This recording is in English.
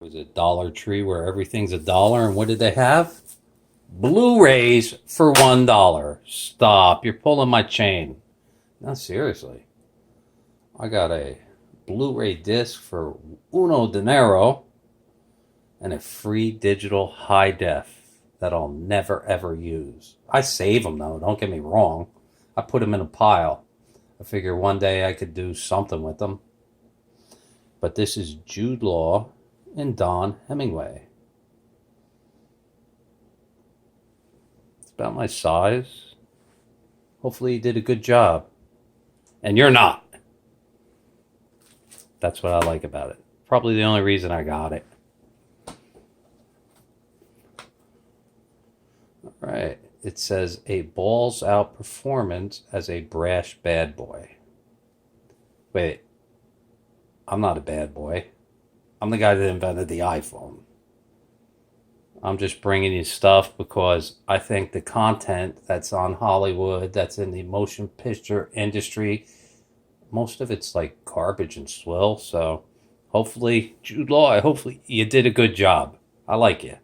Was it Dollar Tree where everything's a dollar? And what did they have? Blu-rays for $1. Stop. You're pulling my chain. No, seriously. I got a Blu-ray disc for uno dinero and a free digital high def that I'll never ever use. I save them though, don't get me wrong. I put them in a pile. I figure one day I could do something with them. But this is Jude Law and Don Hemingway. It's about my size. Hopefully he did a good job. And you're not. That's what I like about it. Probably the only reason I got it. All right. It says a balls out performance as a brash bad boy. Wait. I'm not a bad boy. I'm the guy that invented the iPhone. I'm just bringing you stuff because I think the content that's on Hollywood, that's in the motion picture industry, most of it's like garbage and swill. So hopefully, Jude Law, hopefully you did a good job. I like you.